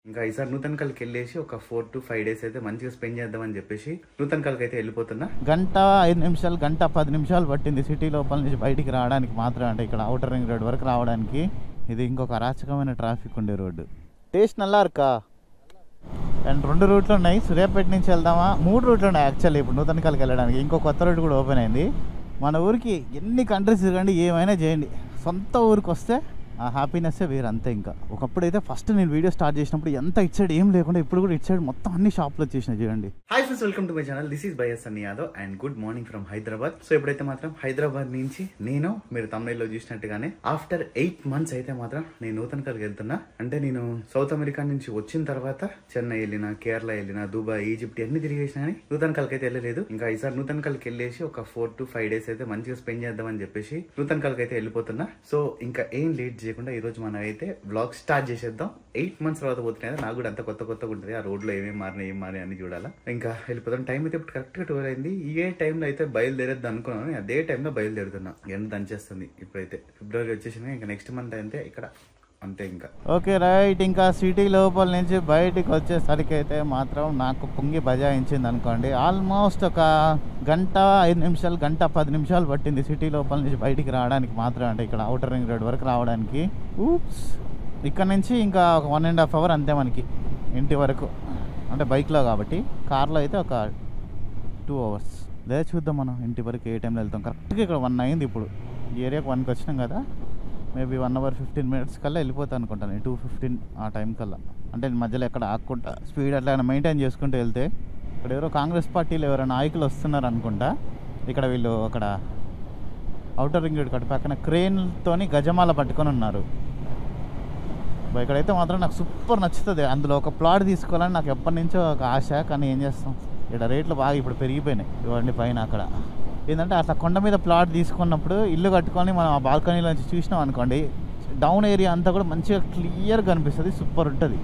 ఇంకా ఈసారి నూతనకల్కి వెళ్ళేసి ఒక 4 to 5 days అయితే మంచిగా స్పెండ్ చేద్దామని చెప్పేసి నూతనకల్కి అయితే వెళ్ళిపోతున్నా. గంట 5 నిమిషాలు, గంట 10 నిమిషాలు పట్టింది సిటీ లోపల నుంచి బయటికి రావడానికి మాత్రం. అంటే ఇక్కడ ఔటర్ రింగ్ రోడ్ వరకు రావడానికి. ఇది ఇంకొక అరాచకమైన ట్రాఫిక్ ఉండే రోడ్డు. టేస్ట్ నల్లా ఇరుకా అండ్ 2 రూట్లు ఉన్నాయి. సూర్యాపేట నుంచి వెళ్దామా, 3 రూట్లు ఉన్నాయి యాక్చువల్లీ ఇప్పుడు నూతనకల్కి వెళ్ళడానికి. ఇంకో కొత్త రోడ్డు కూడా ఓపెన్ అయింది. మన ఊరికి ఎన్ని కంట్రీస్ తిరగండి, ఏమైనా చేయండి, సొంత ఊరికి వస్తే ఆ హ్యాపీనెస్సే వేరు అంతే. ఇంకా ఒకప్పుడైతే ఫస్ట్ నేను వీడియో స్టార్ట్ చేసినప్పుడు ఎంత ఇట్ సైడ్ ఏం లేకుండా, ఇప్పుడు కూడా ఇట్ సైడ్ మొత్తం అన్ని షాప్లు వచ్చేసినాయి చూడండి. Hi friends, welcome to my channel. This is by Sunny Yadav and good morning from Hyderabad. So ఇప్పుడైతే మాత్రం హైదరాబాద్ నుంచి నేను, మీరు తమిళలో చూసినట్టుగానే ఆఫ్టర్ 8 months అయితే మాత్రం నేను నూతనకల్కి వెళ్తున్నా. అంటే నేను సౌత్ అమెరికా నుంచి వచ్చిన తర్వాత చెన్నై వెళ్ళిన, కేరళ వెళ్ళిన, దుబాయ్, ఈజిప్ట్ అన్ని తిరిగేసినా కానీ నూతనకల్కి అయితే వెళ్ళలేదు. ఇంకా ఈసారి నూతనకల్కి వెళ్ళేసి ఒక 4 to 5 days అయితే మంచిగా స్పెండ్ చేద్దామని చెప్పేసి నూతనకల్కి అయితే వెళ్ళిపోతున్నా. సో ఇంకా ఏం లేట్ చేయకుండా ఈ రోజు మనం అయితే బ్లాగ్ స్టార్ట్ చేసేద్దాం. 8 months తర్వాత పోతున్నాయి, నాకు కూడా అంత కొత్తగా ఉంటుంది. ఆ రోడ్ లో ఏమేమి మారినాయి అని చూడాలా. ఇంకా వెళ్ళిపోతాం. టైం అయితే ఇప్పుడు కరెక్ట్ గా 12 అయింది. ఏ టైంలో అయితే బయలుదేరేద్దాం అనుకున్నాను, అదే టైంలో బయలుదేరుతున్నా. ఎంత దంచేస్తుంది. ఇప్పుడైతే ఫిబ్రవరి వచ్చేసింది, ఇంకా నెక్స్ట్ మంత్ అయితే ఇక్కడ అంతే. ఇంకా ఓకే రైట్. ఇంకా సిటీ లోపల నుంచి బయటికి వచ్చేసరికి అయితే మాత్రం నాకు పొంగి బజాయించింది అనుకోండి. ఆల్మోస్ట్ ఒక గంట 5 నిమిషాలు, గంట 10 నిమిషాలు పట్టింది సిటీ లోపల నుంచి బయటికి రావడానికి మాత్రం. అంటే ఇక్కడ ఔటర్ రింగ్ రోడ్ వరకు రావడానికి. ఊప్స్, ఇక్కడ నుంచి ఇంకా ఒక 1.5 hour అంతే మనకి ఇంటి వరకు. అంటే బైక్లో కాబట్టి, కార్లో అయితే ఒక 2 hours. లేదా చూద్దాం మనం ఇంటి వరకు ఏ టైంలో వెళ్తాం. కరెక్ట్గా ఇక్కడ 1 అయింది. ఇప్పుడు ఈ ఏరియాకి 1కి వచ్చినాం కదా, మేబీ 1 hour 15 minutes కల్లా వెళ్ళిపోతాను అనుకుంటాను. 2:15 ఆ టైం కల్లా. అంటే మధ్యలో ఎక్కడ ఆగకుండా స్పీడ్ అట్లా మెయింటైన్ చేసుకుంటూ వెళ్తే. ఇక్కడ ఎవరో కాంగ్రెస్ పార్టీలో ఎవరైనా నాయకులు వస్తున్నారు అనుకుంటా. ఇక్కడ వీళ్ళు అక్కడ ఔటర్ రింగ్ రోడ్ కట్టు పక్కన క్రేన్తోని గజమాల పట్టుకొని ఉన్నారు. ఇక్కడైతే మాత్రం నాకు సూపర్ నచ్చుతుంది. అందులో ఒక ప్లాట్ తీసుకోవాలని నాకు ఎప్పటి నుంచో ఒక ఆశ. కానీ ఏం చేస్తాం, ఇక్కడ రేట్లు బాగా ఇప్పుడు పెరిగిపోయినాయి. ఇవ్వండి పైన అక్కడ ఏంటంటే అట్లా కొండ మీద ప్లాట్ తీసుకున్నప్పుడు ఇల్లు కట్టుకొని మనం ఆ బాల్కనీలో నుంచి చూసినాం అనుకోండి, డౌన్ ఏరియా అంతా కూడా మంచిగా క్లియర్గా కనిపిస్తుంది. సూపర్ ఉంటుంది.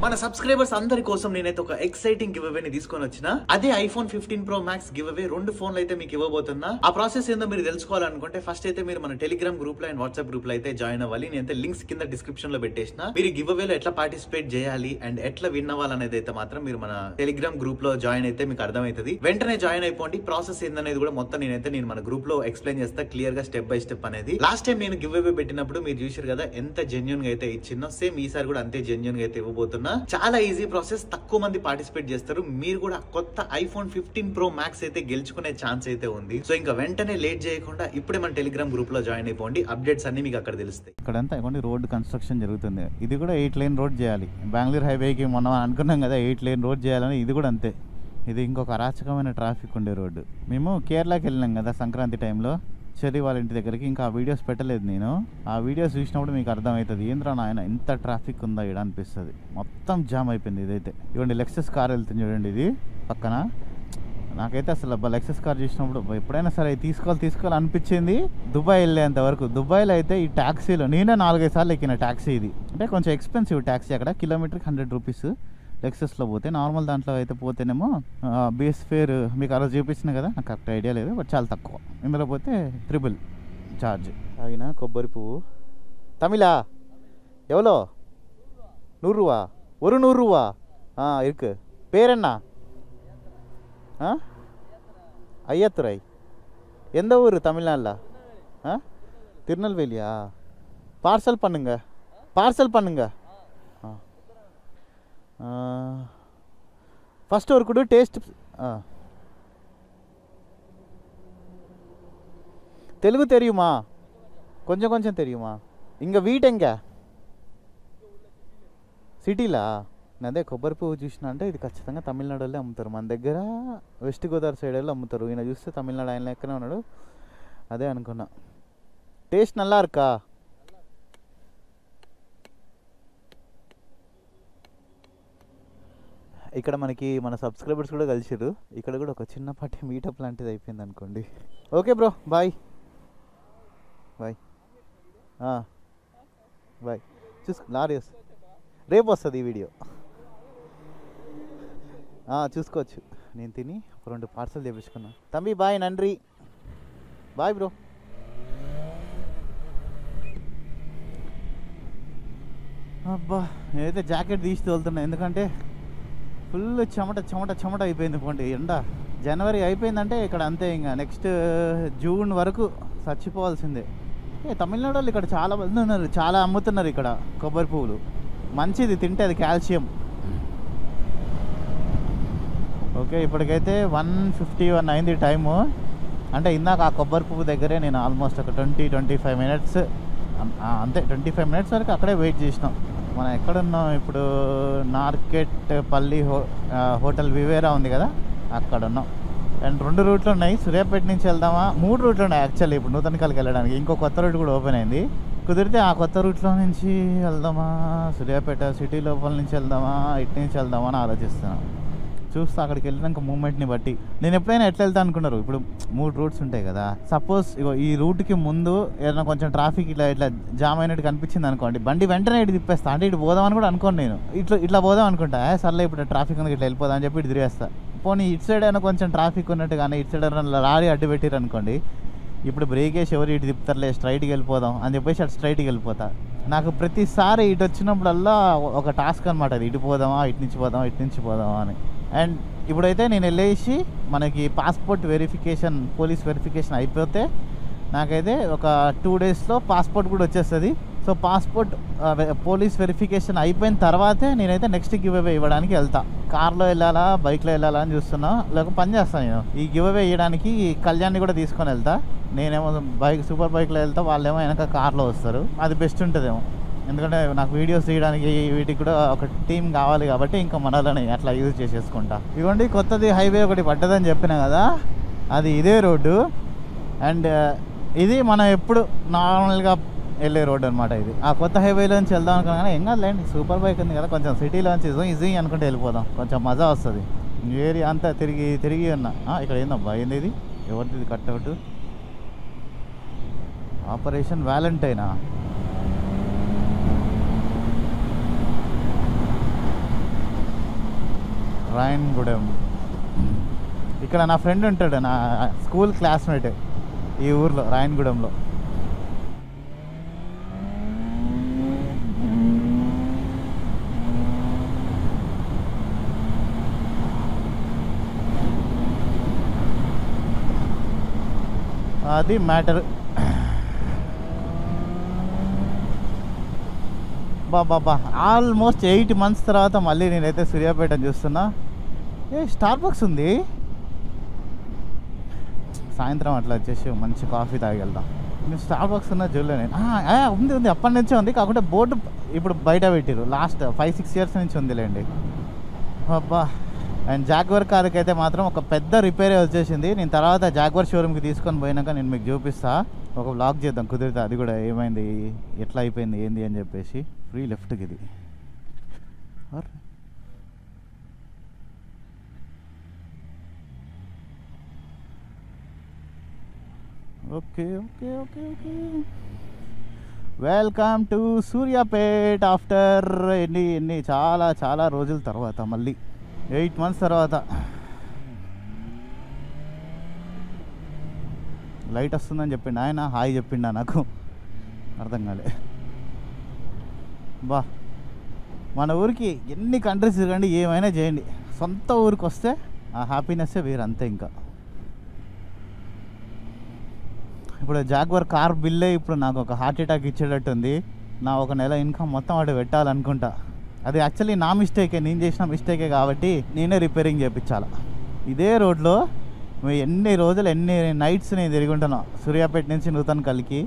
మన సబ్స్క్రైబర్స్ అందరి కోసం నేనైతే ఒక ఎక్సైటింగ్ గివ్ అవే ని తీసుకొని వచ్చిన. అదే iPhone 15 Pro Max give away. 2 ఫోన్లు అయితే మీకు ఇవ్వబోతున్నా. ఆ ప్రాసెస్ ఏందో మీరు తెలుసుకోవాలనుకుంటే ఫస్ట్ అయితే మీరు మన టెలిగ్రామ్ గ్రూప్ లో అండ్ వాట్సాప్ గ్రూప్ లో అయితే జాయిన్ అవ్వాలి. నేనైతే లింక్స్ కింద డిస్క్రిప్షన్ లో పెట్టేసిన. మీరు గివ్ అవే లో ఎట్లా పార్టిసిపేట్ చేయాలి అండ్ ఎట్లా విన్ అవ్వాలనేది అయితే మాత్రం మీరు మన టెలిగ్రామ్ గ్రూప్ లో జాయిన్ అయితే మీకు అర్థమవుతుంది. వెంటనే జాయిన్ అయిపోండి. ప్రాసెస్ ఏందనేది కూడా మొత్తం నేను మన గ్రూప్ లో ఎక్స్ప్లెయిన్ చేస్తా క్లియర్ గా స్టెప్ బై స్టెప్ అనేది. లాస్ట్ టైం నేను గివ్ అవే పెట్టినప్పుడు మీరు చూసారు కదా ఎంత జెన్యూన్ గా అయితే ఇచ్చినో, సేమ్ ఈసారి కూడా అంతే జెన్యూన్ గా అయితే ఇవ్వబోతున్నా. చాలా ఈజీ ప్రాసెస్, తక్కువ మంది పార్టిసిపేట్ చేస్తారు. మీరు కూడా కొత్త ఐఫోన్ 15 Pro Max అయితే గెలుచుకునే ఛాన్స్ అయితే ఉంది. సో ఇంకా వెంటనే లేట్ చేయకుండా ఇప్పుడే మన టెలిగ్రామ్ గ్రూప్ లో జాయిన్ అయిపోండి. అప్డేట్స్ అన్ని మీకు అక్కడ తెలుస్తాయి. ఇక్కడంతా రోడ్ కన్స్ట్రక్షన్ జరుగుతుంది. ఇది కూడా 8 lane రోడ్ చేయాలి. బెంగళూరు హైవేకి మనం అనుకున్నాం కదా 8 lane రోడ్ చేయాలని, ఇది కూడా అంతే. ఇది ఇంకొక అరాచకమైన ట్రాఫిక్ ఉండే రోడ్డు. మేము కేరళకి వెళ్ళినాం కదా సంక్రాంతి టైంలో, చెర్రీ వాళ్ళ ఇంటి దగ్గరికి. ఇంకా ఆ వీడియోస్ పెట్టలేదు నేను. ఆ వీడియోస్ చూసినప్పుడు మీకు అర్థమవుతుంది ఏంద్రా నాయన ఇంత ట్రాఫిక్ ఉందా ఇక్కడ అనిపిస్తుంది. మొత్తం జామ్ అయిపోయింది. ఇదైతే ఇవ్వండి లెక్సస్ కార్ వెళ్తుంది చూడండి, ఇది పక్కన. నాకైతే అసలు లెక్సస్ కార్ చూసినప్పుడు ఎప్పుడైనా సరే తీసుకోవాలి అనిపించింది. దుబాయ్ వెళ్ళేంత వరకు. దుబాయ్లో అయితే ఈ ట్యాక్సీలో నేనే 4-5 సార్లు ఎక్కిన ట్యాక్సీ. ఇది అంటే కొంచెం ఎక్స్పెన్సివ్ ట్యాక్సీ. అక్కడ కిలోమీటర్కి 100 rupees లెక్సస్లో పోతే. నార్మల్ దాంట్లో అయితే పోతేనేమో బేస్ ఫేర్ మీకు ఆ రోజు చూపించిన కదా, నాకు కరెక్ట్ ఐడియా లేదు, బట్ చాలా తక్కువ. ఇందులో పోతే 3 ఛార్జ్. అయినా కొబ్బరి పువ్వు తమిళ ఎవలో 100 రూవా, 100 రూవా ఇருக்கு. పేరెన్నా అయ్యత్తురై. எந்த ஊர் தமிழ்நாட்டில்? திருநெல்வேலியா? பார்சல் பண்ணுங்க. ஃபஸ்ட்டு ஒரு குடு டேஸ்ட். తెలుగు தெரியுமா? కొంచెం தெரியுமா? ఇంక వీట్ ఎங்கே సిటీలా? అదే కొబ్బరి పువ్వు చూసిన అంటే ఇది ఖచ్చితంగా తమిళనాడులో అమ్ముతారు. మన దగ్గర వెస్ట్ గోదావరి సైడ్ వాళ్ళు అమ్ముతారు. ఈయన చూస్తే తమిళనాడు ఆయన లెక్కనే ఉన్నాడు. అదే అనుకున్నా. టేస్ట్ నల్లా ఇరుకా? ఇక్కడ మనకి మన సబ్స్క్రైబర్స్ కూడా కలిసిరు. ఇక్కడ కూడా ఒక చిన్నపాటి మీటప్ లాంటిది అయిపోయింది అనుకోండి. Okay bro, bye. లారీ రేపు వస్తుంది ఈ వీడియో, చూసుకోవచ్చు. నేను తిని 2 పార్సల్ తెప్పించుకున్నా. తంబి బాయ్, నండ్రి, బాయ్ బ్రో. అబ్బా నేనైతే జాకెట్ తీసి తోలుతున్నా, ఎందుకంటే ఫుల్ చెమట చెమట చెమట అయిపోయింది. పోండి ఎండ. జనవరి అయిపోయిందంటే ఇక్కడ అంతే, ఇంకా నెక్స్ట్ జూన్ వరకు చచ్చిపోవాల్సిందే. తమిళనాడు వాళ్ళు ఇక్కడ చాలా మంది ఉన్నారు, చాలా అమ్ముతున్నారు ఇక్కడ కొబ్బరి పువ్వులు. మంచిది తింటే, అది కాల్షియం. ఓకే, ఇప్పటికైతే 1:51 అయింది టైము. అంటే ఇందాక ఆ కొబ్బరి పువ్వు దగ్గరే నేను ఆల్మోస్ట్ ఒక 20-25 మినిట్స్ అంతే, 25 మినిట్స్ వరకు అక్కడే వెయిట్ చేసినాం. మనం ఎక్కడున్నాం ఇప్పుడు? నార్కెట్పల్లి హోటల్ వివేరా ఉంది కదా, అక్కడ ఉన్నాం. అండ్ 2 రూట్లు ఉన్నాయి. సూర్యాపేట నుంచి వెళ్దామా? 3 రూట్లు ఉన్నాయి యాక్చువల్లీ ఇప్పుడు నూతనకల్కి వెళ్ళడానికి. ఇంకో కొత్త రూట్ కూడా ఓపెన్ అయింది. కుదిరితే ఆ కొత్త రూట్లో నుంచి వెళ్దామా, సూర్యాపేట సిటీ లోపల నుంచి వెళ్దామా, ఇటు నుంచి వెళ్దామా అని ఆలోచిస్తున్నాను. చూస్తా అక్కడికి వెళ్ళినాక మూమెంట్ని బట్టి. నేను ఎప్పుడైనా ఎట్లా వెళ్తా అనుకున్నారు, ఇప్పుడు 3 రూట్స్ ఉంటాయి కదా. సపోజ్ ఇగో ఈ రూట్కి ముందు ఏదైనా కొంచెం ట్రాఫిక్ ఇట్లా జామ్ అయినట్టు కనిపించింది అనుకోండి, బండి వెంటనే ఇటు తిప్పేస్తా. అంటే ఇటు పోదామని కూడా అనుకోండి, నేను ఇట్లా పోదాం అనుకుంటా. సర్లే ఇప్పుడు ట్రాఫిక్ ఉంది ఇట్లా వెళ్ళిపోదాం అని చెప్పి ఇటు తిరిగేస్తా. పోనీ ఇటు సైడ్ అయినా కొంచెం ట్రాఫిక్ ఉన్నట్టు, కానీ ఇటు సైడ్ అయినా లారీ అడ్డు పెట్టిరు అనుకోండి, ఇప్పుడు బ్రేక్ వేసి ఎవరు ఇటు తిప్పుతారులే, స్ట్రైట్కి వెళ్ళిపోదాం అని చెప్పేసి అటు స్ట్రైట్కి వెళ్ళిపోతా. నాకు ప్రతిసారి ఇటు వచ్చినప్పుడల్లా ఒక టాస్క్ అనమాట అది, ఇటు పోదామా, ఇటు నుంచి పోదామా, ఇటు నుంచి పోదామా అని. అండ్ ఇప్పుడైతే నేను వెళ్ళేసి మనకి పాస్పోర్ట్ వెరిఫికేషన్, పోలీస్ వెరిఫికేషన్ అయిపోతే నాకైతే ఒక 2 డేస్లో పాస్పోర్ట్ కూడా వచ్చేస్తుంది. సో పాస్పోర్ట్ పోలీస్ వెరిఫికేషన్ అయిపోయిన తర్వాతే నేనైతే నెక్స్ట్ గివ్ అవే ఇవ్వడానికి వెళ్తా. కార్లో వెళ్ళాలా, బైక్లో వెళ్ళాలా అని చూస్తున్నా. లేకపోతే పని చేస్తాను నేను, ఈ గివ్ అవే ఇవ్వడానికి కళ్యాణ్ని కూడా తీసుకొని వెళ్తా. నేనేమో సూపర్ బైక్లో వెళ్తా, వాళ్ళేమో వెనక కార్లో వస్తారు. అది బెస్ట్ ఉంటుందేమో, ఎందుకంటే నాకు వీడియోస్ తీయడానికి వీటికి కూడా ఒక టీం కావాలి కాబట్టి ఇంకా మనలని అట్లా యూజ్ చేసేసుకుంటా. ఇవ్వండి కొత్తది హైవే ఒకటి పడ్డదని చెప్పినా కదా, అది ఇదే రోడ్డు. అండ్ ఇది మనం ఎప్పుడు నార్మల్గా వెళ్ళే రోడ్డు అనమాట ఇది. ఆ కొత్త హైవేలోంచి వెళ్దాం అనుకున్నా కానీ ఏం కాదులేండి, సూపర్ బైక్ ఉంది కదా, కొంచెం సిటీలోంచి ఈజీ అనుకుంటే వెళ్ళిపోదాం, కొంచెం మజా వస్తుంది. ఏరియా అంతా తిరిగి ఉన్నా. ఇక్కడ ఏందబ్బా, ఏంది ఇది? ఎవరిది ఇది కట్అవుట్? ఆపరేషన్ వ్యాలంటైనా? రాయన్గూడెం. ఇక్కడ నా ఫ్రెండ్ ఉంటాడు, నా స్కూల్ క్లాస్మేట్ ఈ ఊర్లో, రాయన్గూడెంలో. అది మ్యాటర్. బాబా ఆల్మోస్ట్ 8 months తర్వాత మళ్ళీ నేనైతే సూర్యాపేట చూస్తున్నా. స్టార్ బక్స్ ఉంది, సాయంత్రం అట్లా వచ్చేసి మంచి కాఫీ తాగి వెళ్దాం. నేను స్టార్ బక్స్ ఉన్న చూడలే నేను. ఉంది అప్పటి నుంచే ఉంది, కాకుంటే బోర్డు ఇప్పుడు బయట పెట్టిరు. లాస్ట్ 5-6 years నుంచి ఉందిలేండి. అబ్బా. అండ్ జాగ్వర్ కార్కి అయితే మాత్రం ఒక పెద్ద రిపేరే వచ్చేసింది. నేను తర్వాత జాగ్వర్ షోరూమ్కి తీసుకొని పోయినాక నేను మీకు చూపిస్తా, ఒక వ్లాగ్ చేద్దాం కుదిరితే. అది కూడా ఏమైంది, ఎట్లా అయిపోయింది, ఏంది అని చెప్పేసి. ఫ్రీ లెఫ్ట్కి ఇది. Okay okay okay okay welcome to Suryapet after ఎన్ని చాలా రోజుల తర్వాత, మళ్ళీ 8 months తర్వాత. లైట్ వస్తుందని చెప్పిండు ఆయన, హాయ్ చెప్పిండా నాకు, అర్థం కాలే. బా, మన ఊరికి ఎన్ని కంట్రీస్ తిరగండి, ఏమైనా చేయండి, సొంత ఊరికి వస్తే ఆ హ్యాపీనెస్సే వేరు, అంతే. ఇంకా ఇప్పుడు జాగ్వర్ కార్ బిల్లే ఇప్పుడు నాకు ఒక హార్ట్ అటాక్ ఇచ్చేటట్టు ఉంది. నా ఒక నెల ఇన్కమ్ మొత్తం అటు పెట్టాలనుకుంటా. అది యాక్చువల్లీ నా మిస్టేకే, నేను చేసిన మిస్టేకే కాబట్టి నేనే రిపేరింగ్ చేయించాలి. ఇదే రోడ్లో ఎన్ని రోజులు ఎన్ని నైట్స్ నేను తిరిగి ఉంటాను సూర్యాపేట నుంచి నూతనకల్కి.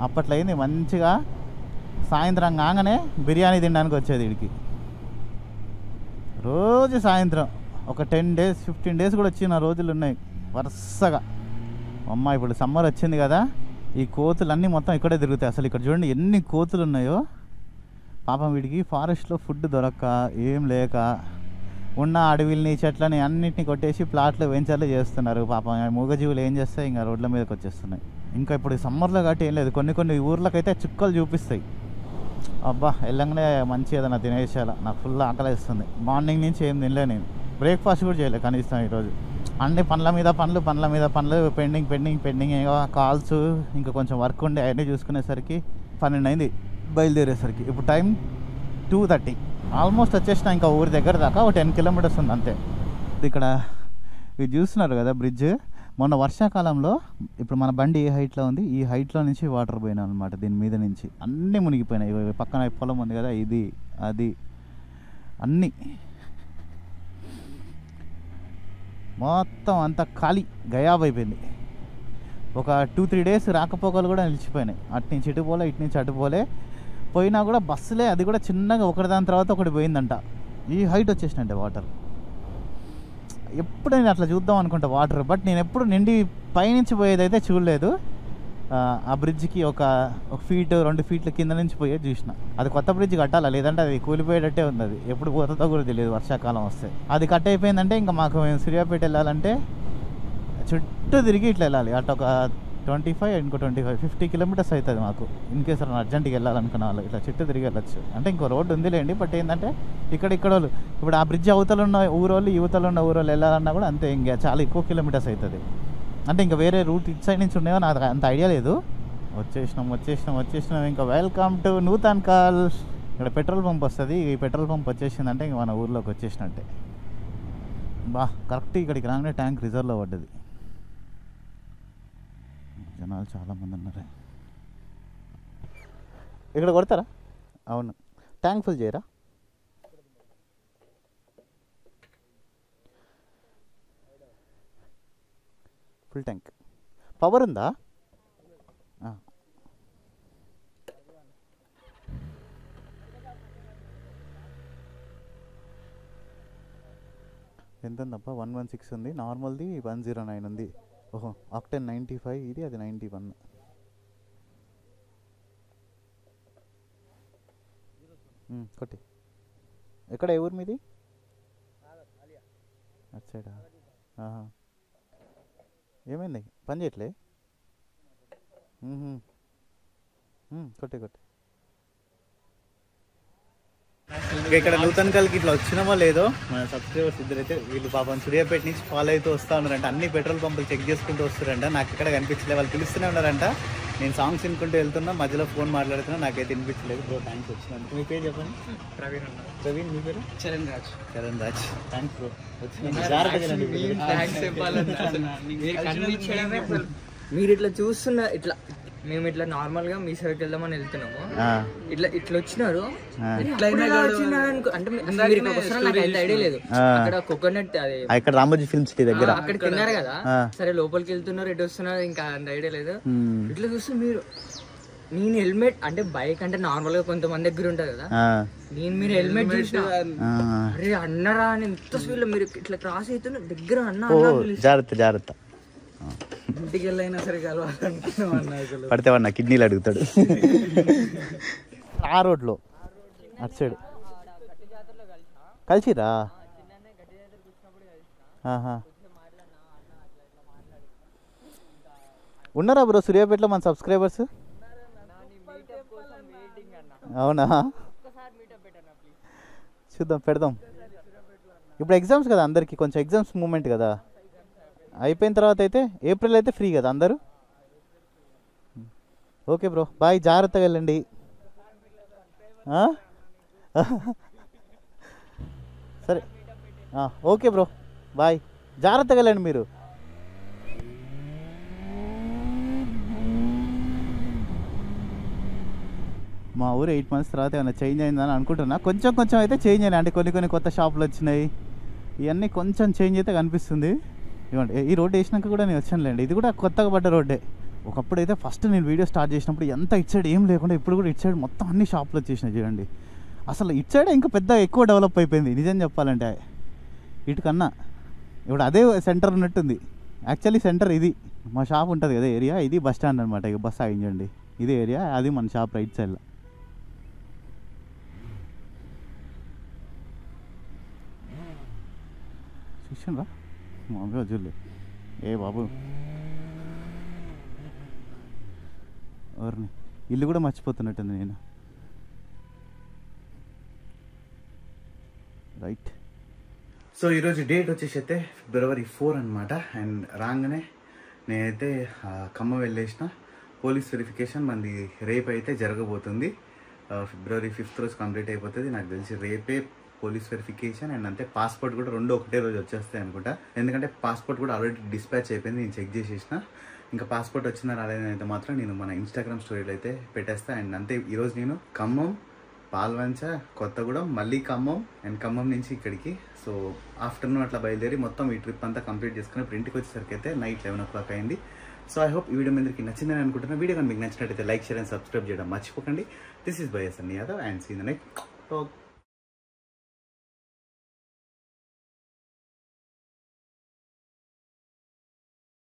అప్పట్లో అయింది మంచిగా సాయంత్రం కాగానే బిర్యానీ తినడానికి వచ్చేది వీడికి. రోజు సాయంత్రం ఒక 10 days 15 days కూడా వచ్చిన రోజులు ఉన్నాయి వరుసగా. అమ్మ ఇప్పుడు సమ్మర్ వచ్చింది కదా, ఈ కోతులన్నీ మొత్తం ఇక్కడే తిరుగుతాయి. అసలు ఇక్కడ చూడండి ఎన్ని కోతులు ఉన్నాయో. పాపం వీడికి ఫారెస్ట్లో ఫుడ్ దొరక్క ఏం లేక ఉన్న అడవిల్ని చెట్లని అన్నింటినీ కొట్టేసి ప్లాట్లు వెంచర్లు చేస్తున్నారు. పాపం మూగజీవులు ఏం చేస్తాయి, ఇంకా రోడ్ల మీదకి వచ్చేస్తున్నాయి. ఇంకా ఇప్పుడు సమ్మర్లో కాబట్టి ఏం లేదు, కొన్ని ఊర్లకైతే చుక్కలు చూపిస్తాయి. అబ్బా వెళ్ళంగానే మంచి ఏదైనా తినేసేయాల, నాకు ఫుల్ ఆకలిస్తుంది. మార్నింగ్ నుంచి ఏం తినలే నేను, బ్రేక్ఫాస్ట్ కూడా చేయలేదు కనీసం ఈరోజు. అన్ని పనుల మీద పనులు పెండింగ్ కాల్స్, ఇంకా కొంచెం వర్క్ ఉండే అవన్నీ చూసుకునేసరికి 12 అయింది బయలుదేరేసరికి. ఇప్పుడు టైం 2:30 ఆల్మోస్ట్ వచ్చేసిన. ఇంకా ఊరి దగ్గర దాకా ఒక 10 కిలోమీటర్స్ ఉంది అంతే. ఇక్కడ ఇది చూస్తున్నారు కదా బ్రిడ్జ్, మొన్న వర్షాకాలంలో ఇప్పుడు మన బండి ఏ హైట్లో ఉంది, ఈ హైట్లో నుంచి వాటర్ పోయినాయి అనమాట. దీని మీద నుంచి అన్నీ మునిగిపోయినాయి. పక్కన పొలం ఉంది కదా, ఇది అది అన్నీ మొత్తం అంతా ఖాళీ గయాబ్ అయిపోయింది. ఒక 2-3 డేస్ రాకపోకలు కూడా నిలిచిపోయినాయి. అటు నుంచి ఇటు పోలే, ఇటు నుంచి అటు పోలే. పోయినా కూడా బస్సులే, అది కూడా చిన్నగా ఒకటి దాని తర్వాత ఒకటి పోయిందంట. ఈ హైట్ వచ్చేసినంటే వాటర్. ఎప్పుడు నేను అట్లా చూద్దాం అనుకుంటా వాటర్, బట్ నేను ఎప్పుడు నిండి పైనుంచి పోయేదైతే చూడలేదు. ఆ బ్రిడ్జ్కి ఒక ఫీట్ 2 ఫీట్ల కింద నుంచి పోయేది చూసిన. అది కొత్త బ్రిడ్జ్ కట్టాలా, లేదంటే అది కూలిపోయేటట్టే ఉంది. అది ఎప్పుడు పోతుందో కూడా తెలియదు వర్షాకాలం వస్తే. అది కట్ అయిపోయిందంటే ఇంకా మాకు మేము సూర్యాపేట వెళ్ళాలంటే చుట్టూ తిరిగి ఇట్లా వెళ్ళాలి. అటు ఒక 25 ఇంకో 50 కిలోమీటర్స్ అవుతుంది మాకు. ఇన్ కేసు అర్జెంట్గా వెళ్ళాలనుకున్న వాళ్ళు ఇట్లా చుట్టూ తిరిగి వెళ్ళచ్చు. అంటే ఇంకో రోడ్డు ఉందిలేండి, బట్ ఏంటంటే ఇక్కడ వాళ్ళు ఇప్పుడు ఆ బ్రిడ్జ్ అవతల ఉన్న ఊరోళ్ళు యువతలు ఉన్న ఊరోళ్ళు వెళ్ళాలన్నా కూడా అంతే, ఇంకా చాలా ఎక్కువ కిలోమీటర్స్ అవుతుంది. అంటే ఇంకా వేరే రూట్ ఇటు సైడ్ నుంచి ఉన్నాయో నాకు అంత ఐడియా లేదు. వచ్చేసినాం. ఇంకా వెల్కమ్ టు నూతన్కల్. ఇక్కడ పెట్రోల్ పంప్ వస్తుంది. ఈ పెట్రోల్ పంప్ వచ్చేసిందంటే ఇంక మన ఊర్లోకి వచ్చేసినట్టే. కరెక్ట్ ఇక్కడికి రాగానే ట్యాంక్ రిజర్వ్లో పడ్డది. జనాలు చాలామంది ఉన్నారు. ఇక్కడ కొడతారా? అవును. ట్యాంక్ ఫుల్ చేయరా? Full tank. పవర్ ఉందా? ఎంత ఉందప్ప? 116 ఉంది. నార్మల్ది 109 ఉంది. ఓహో, ఆక్టెన్ 95 ఇది, అది 91. కొట్టి. ఎక్కడ ఏ ఊరు మీది? అటు సైడా? ఏమైంది? పని చేయట్లే? కొట్టి. ఇక్కడ నూతన్కల్కి ఇట్లా వచ్చినామో లేదో మన సబ్స్క్రైబర్స్ ఇద్దరైతే వీళ్ళు పాపం సూర్యాపేట నుంచి ఫాలో అయితే వస్తూ ఉన్నారంట. అన్ని పెట్రోల్ పంపులు చెక్ చేసుకుంటూ వస్తారంట. నాకు ఇక్కడ కనిపించలేదు. వాళ్ళు పిలుస్తూనే ఉన్నారంట. నేను సాంగ్స్ వినుకుంటూ వెళ్తున్నా, మధ్యలో ఫోన్ మాట్లాడుతున్నా, నాకైతే వినిపించలేదు. బ్రో థ్యాంక్స్ వచ్చినందుకు. మీ పేరు చెప్పండి. ప్రవీణ్. మీ పేరు? చరణ్ రాజ్. Thanks bro. మీరు ఇట్లా చూస్తున్న ఇట్లా మేము ఇట్లా నార్మల్ గా మీ సైడ్కి వెళ్దామని వెళ్తున్నాము. ఇట్లా వచ్చినారు. అంటే నాకు అయితే ఐడియా లేదు. అక్కడ కోకోనట్ అది ఇక్కడ రామోజీ ఫిల్మ్ సిటీ దగ్గర అక్కడ తిన్నారు కదా. సరే లోపలికి వెళ్తున్నారు, ఎటు వస్తున్నారు ఇంకా అంత ఐడియా లేదు. ఇట్లా చూస్తే మీరు, నేను హెల్మెట్ అంటే బైక్ అంటే నార్మల్ గా కొంతమంది దగ్గర ఉంటది కదా, మీరు హెల్మెట్ చూసిన అరే అన్నరా అని ఎంత స్పీడ్ లో మీరు ఇట్లా క్రాస్ అవుతున్న దగ్గర అన్న జాగ్రత్త ఇంటికి వెళ్ళైనా సరే కలవాలనుకున్నాం. పడితే వాడు నా కిడ్నీలు అడుగుతాడు. ఆ రోడ్లో అటు సైడ్ కలిసిరా? ఉన్నారా బ్రో సూర్యాపేటలో మన సబ్స్క్రైబర్స్? అవునా? చూద్దాం, పెడదాం. ఇప్పుడు ఎగ్జామ్స్ కదా అందరికి, కొంచెం ఎగ్జామ్స్ మూమెంట్ కదా. అయిపోయిన తర్వాత అయితే ఏప్రిల్ అయితే ఫ్రీ కదా అందరూ. Okay bro, bye. జాగ్రత్తగా వెళ్ళండి. సరే, ఓకే బ్రో, బాయ్. జాగ్రత్తగా వెళ్ళండి మీరు. మా ఊరు 8 months తర్వాత ఏమైనా చేంజ్ అయిందని అనుకుంటున్నా. కొంచెం అయితే చేంజ్ అయినాయి. అంటే కొన్ని కొత్త షాపులు వచ్చినాయి. ఇవన్నీ కొంచెం చేంజ్ అయితే కనిపిస్తుంది. ఇవ్వండి, ఈ రోడ్డు వేసినాక కూడా నేను వచ్చానులేండి. ఇది కూడా కొత్తగా పడ్డ రోడ్డే. ఒకప్పుడు అయితే ఫస్ట్ నేను వీడియో స్టార్ట్ చేసినప్పుడు ఎంత ఇటు సైడ్ ఏం లేకుండా, ఇప్పుడు కూడా ఇటు సైడ్ మొత్తం అన్ని షాపులు వచ్చేసినాయి చూడండి. అసలు ఇటు సైడ్ ఇంకా ఎక్కువ డెవలప్ అయిపోయింది నిజం చెప్పాలంటే. ఇటుకన్నా ఇప్పుడు అదే సెంటర్ ఉన్నట్టుంది. యాక్చువల్లీ సెంటర్ ఇది. మా షాప్ ఉంటుంది కదా ఏరియా, ఇది బస్ స్టాండ్ అనమాట. ఇక బస్ ఆగించండి, ఇదే ఏరియా, అది మన షాప్ రైట్ సైడ్లో. చూసాను రా మామూలుగా చూడలే. ఏ బాబు, ఎవరిని ఇల్లు కూడా మర్చిపోతున్నట్టుంది నేను. రైట్. సో ఈరోజు డేట్ వచ్చేసి అయితే February 4 అనమాట. అండ్ రాగానే నేనైతే ఖమ్మం వెళ్ళేసిన. పోలీస్ వెరిఫికేషన్ మంది రేపు అయితే జరగబోతుంది. ఫిబ్రవరి 5th రోజు కంప్లీట్ అయిపోతుంది. నాకు తెలిసి రేపే పోలీస్ వెరిఫికేషన్ అండ్ అంతే పాస్పోర్ట్ కూడా 2 ఒకటే రోజు వచ్చేస్తాయి అనుకుంటా. ఎందుకంటే పాస్పోర్ట్ కూడా ఆల్రెడీ డిస్పాచ్ అయిపోయింది, నేను చెక్ చేసేసిన. ఇంకా పాస్పోర్ట్ వచ్చినా రాలేదని అయితే మాత్రం నేను మన ఇన్స్టాగ్రామ్ స్టోరీలో అయితే పెట్టేస్తా. అండ్ అంతే ఈరోజు నేను ఖమ్మం, పాల్వంచ, కొత్తగూడెం, మళ్ళీ ఖమ్మం అండ్ ఖమ్మం నుంచి ఇక్కడికి. సో ఆఫ్టర్నూన్ అట్లా బయలుదేరి మొత్తం ఈ ట్రిప్ అంతా కంప్లీట్ చేసుకుని ఇప్పుడు ఇంటికి వచ్చేసరికి అయితే నైట్ 11 o'clock అయింది. సో ఐ హోప్ ఈ వీడియో మీ అందరికీ నచ్చిందని అనుకుంటున్నా. వీడియో కానీ మీకు నచ్చినట్టయితే లైక్, షేర్ అండ్ సబ్స్క్రైబ్ చేయడం మర్చిపోకండి. This is by S Yadav and see the next talk.